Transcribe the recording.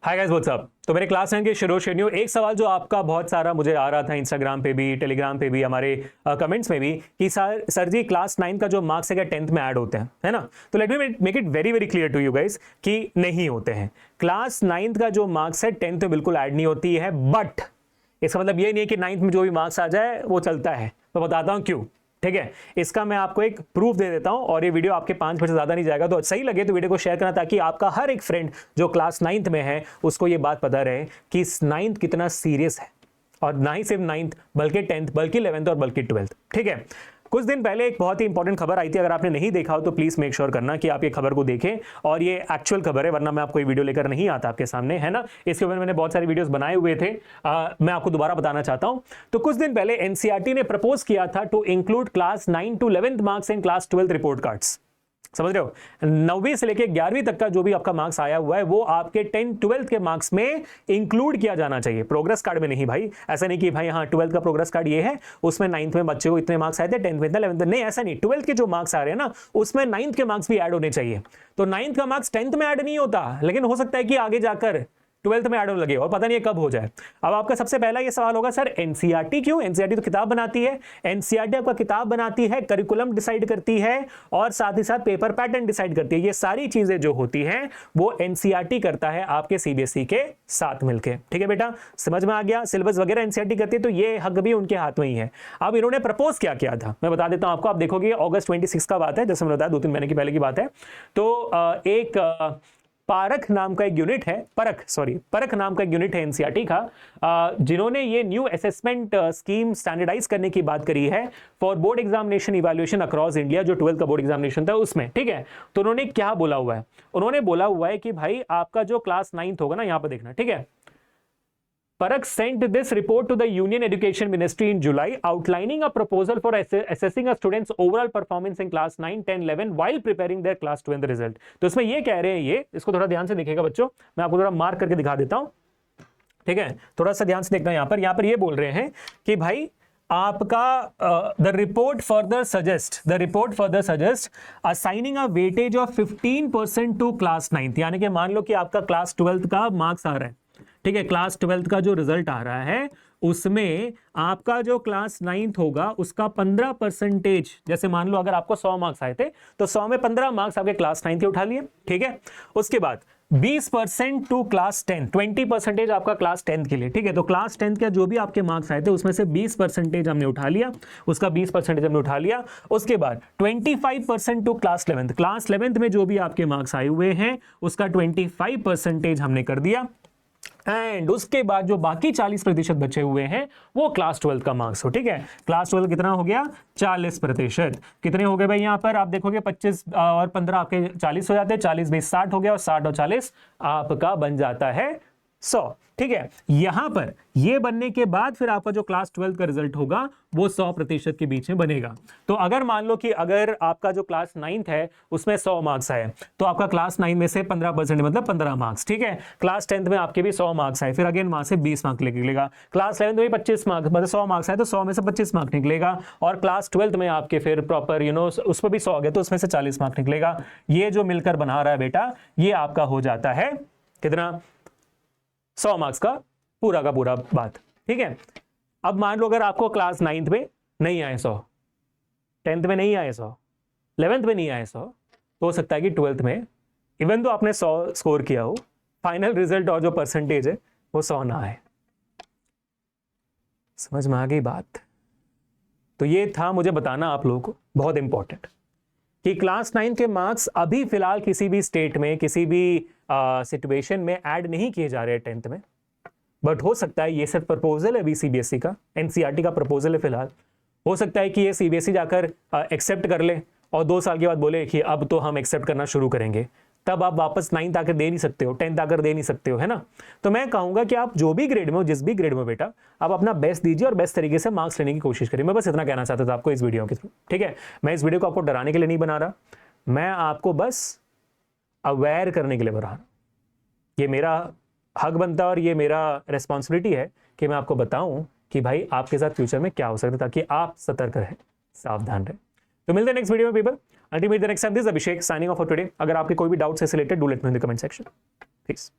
Hi guys what's up. तो मेरे class 9 के शिरोशेनियो एक सवाल जो आपका बहुत सारा मुझे आ रहा था इंस्टाग्राम पे भी, टेलीग्राम पे भी, हमारे कमेंट्स में भी कि सर जी क्लास 9 का जो मार्क्स है क्या 10th में ऐड होते हैं, है ना। तो let me make it very very clear to you guys कि नहीं होते हैं। क्लास 9 का जो मार्क्स है 10th में बिल्कुल ऐड नहीं होती है। बट इसका मतलब ये नहीं है कि 9th में जो भी मार्क्स आ जाए वो चलता है। तो बताता हूँ क्यों, ठीक है। इसका मैं आपको एक प्रूफ दे देता हूं और ये वीडियो आपके 5 मिनट से ज्यादा नहीं जाएगा, तो सही लगे तो वीडियो को शेयर करना ताकि आपका हर एक फ्रेंड जो क्लास 9th में है उसको ये बात पता रहे कि 9th कितना सीरियस है। और ना ही सिर्फ 9th बल्कि 10th बल्कि 11th और बल्कि 12th, ठीक है। कुछ दिन पहले एक बहुत ही इंपॉर्टेंट खबर आई थी, अगर आपने नहीं देखा हो तो प्लीज मेक श्योर करना कि आप ये खबर को देखें और ये एक्चुअल खबर है, वरना मैं आपको ये वीडियो लेकर नहीं आता आपके सामने, है ना। इसके ऊपर मैंने बहुत सारे वीडियोस बनाए हुए थे, मैं आपको दोबारा बताना चाहता हूं। तो कुछ दिन पहले एनसीईआरटी ने प्रपोज किया था to include class 9 to 11th marks in class 12th report cards. समझ रहे हो, 9वीं से लेकर 11वीं तक का जो भी आपका मार्क्स आया हुआ है वो आपके 10th 12th के मार्क्स में इंक्लूड किया जाना चाहिए, प्रोग्रेस कार्ड में नहीं भाई। ऐसा नहीं कि भाई हाँ 12th का प्रोग्रेस कार्ड ये है, उसमें 9th में बच्चे को इतने मार्क्स आए थे, 10th में इतने, 11th में नहीं, ऐसा नहीं। 12th के जो मार्क्स आ रहे हैं ना उसमें 9th के मार्क्स भी ऐड होने चाहिए। तो 9th का मार्क्स 10th में ऐड नहीं होता, लेकिन हो सकता है कि आगे जाकर 12th में ऐड होने लगे और पता नहीं कब हो जाए। अब आपका सबसे पहला ये सवाल होगा, सर एनसीईआरटी क्यों? एनसीईआरटी तो किताब बनाती है, एनसीईआरटी आपका किताब बनाती है, करिकुलम डिसाइड करती है और साथ ही साथ पेपर पैटर्न डिसाइड करती है। ये सारी चीजें जो होती हैं वो एनसीईआरटी करता है आपके सीबीएसई के साथ मिलकर, ठीक है बेटा, समझ में आ गया। सिलेबस वगैरह एनसीईआरटी करती है, तो ये हक भी उनके हाथ में ही है। अब इन्होंने प्रपोज क्या किया था मैं बता देता हूं आपको। आप देखोगे अगस्त 26 का बात है, जैसे मैंने बताया 2-3 महीने की पहले की बात है। तो एक पारख नाम का एक यूनिट है, परख नाम का एक यूनिट है एनसीईआरटी का, जिन्होंने ये न्यू असेसमेंट स्कीम स्टैंडर्डाइज करने की बात करी है for board examination evaluation across India, जो 12th का बोर्ड एग्जामिनेशन था उसमें, ठीक है। तो उन्होंने क्या बोला हुआ है? उन्होंने बोला हुआ है कि भाई आपका जो क्लास 9th होगा ना, यहां पर देखना, ठीक है। Parak sent this report to the Union Education Ministry in July, outlining a proposal for assessing a student's overall performance in class 9, 10, 11 while preparing their class 12th result. तो इसमें ये कह रहे हैं, ये इसको थोड़ा ध्यान से देखिएगा बच्चों, मैं आपको थोड़ा मार्क करके दिखा देता हूं, ठीक है। थोड़ा सा ध्यान से देखना। यहां पर ये बोल रहे हैं कि भाई आपका the report further suggest assigning a weightage of 15% to class 9th। यानी कि मान लो कि आपका क्लास 12th का मार्क्स आ रहा है, ठीक है, क्लास 12th का जो रिजल्ट आ रहा है उसमें आपका जो क्लास 9th होगा उसका 15%, जैसे मान लो अगर आपको 100 मार्क्स आए थे तो 100 में 15 मार्क्स आपके क्लास 9th के उठा लिए, ठीक है। उसके बाद 20% टू क्लास 10, 20% आपका क्लास 10th के लिए, ठीक है। तो क्लास 10th के जो भी आपके मार्क्स आए थे उसमें से 20% हमने उठा लिया, उसका 20% हमने उठा लिया। उसके बाद 25% to class 11th, class 11th में जो भी आपके मार्क्स आए हुए हैं उसका 25% हमने कर दिया। एंड उसके बाद जो बाकी 40% बचे हुए हैं वो क्लास 12th का मार्क्स हो, ठीक है। क्लास 12 कितना हो गया? 40%। कितने हो गए भाई? यहां पर आप देखोगे 25 और 15 आपके 40 हो जाते हैं, 40 20 60 हो गया और 60 और 40 आपका बन जाता है 100, ठीक है। यहां पर ये बनने के बाद फिर आपका जो क्लास 12 का रिजल्ट होगा वो 100% के बीच में बनेगा। तो अगर मान लो कि अगर आपका जो क्लास 9th है उसमें 100 मार्क्स आए तो आपका क्लास 9 में से 15% मतलब 15 मार्क्स, ठीक है। क्लास 10th में आपके भी 100 मार्क्स आए, फिर अगेन वहां से 20 मार्क्स निकलेगा। क्लास 11th में 25 मार्क्स मतलब 100 मार्क्स आए तो 100 में से 25 मार्क्स निकलेगा। और क्लास 12th में आपके फिर प्रॉपर उस पर भी 100 गए तो उसमें से 40 मार्क्स निकलेगा। ये जो मिलकर बना रहा है बेटा ये आपका हो जाता है कितना? 100 मार्क्स का पूरा बात, ठीक है। अब मान लो अगर आपको क्लास 9th में नहीं आए 100, 10th में नहीं आए 100, 11th में नहीं आए 100, तो हो सकता है कि 12th में इवन तो आपने 100 स्कोर किया हो, फाइनल रिजल्ट और जो परसेंटेज है वो 100 ना आए। समझ में आ गई बात? तो ये था मुझे बताना आप लोगों को, बहुत इंपॉर्टेंट, कि क्लास 9 के मार्क्स अभी फिलहाल किसी भी स्टेट में किसी भी सिचुएशन में ऐड नहीं किए जा रहे हैं 10th में। बट हो सकता है ये सिर्फ प्रपोजल है अभी सीबीएसई का, एनसीईआरटी का प्रपोजल है फिलहाल। हो सकता है कि ये सीबीएसई जाकर एक्सेप्ट कर ले और 2 साल के बाद बोले कि अब तो हम एक्सेप्ट करना शुरू करेंगे, तब आप वापस 9th आकर दे नहीं सकते हो, 10th आकर दे नहीं सकते हो, है ना। तो मैं कहूंगा कि आप जो भी ग्रेड में हो, जिस भी ग्रेड में बेटा, आप अपना बेस्ट दीजिए और बेस्ट तरीके से मार्क्स लेने की कोशिश करिए। मैं बस इतना कहना चाहता था आपको इस वीडियो के थ्रू, ठीक है। मैं इस वीडियो को आपको डराने के लिए नहीं बना रहा, मैं आपको बस अवेयर करने के लिए बना रहा। ये मेरा हक बनता है और ये मेरा रिस्पॉन्सिबिलिटी है कि मैं आपको बताऊं कि भाई आपके साथ फ्यूचर में क्या हो सकता है, ताकि आप सतर्क रहें, सावधान रहें। तो मिलते हैं नेक्स्ट वीडियो में people. Until meet the next time, this is Abhishek signing off for today. अगर आपके कोई भी डाउट्स है related, do let me in the comment section. Please.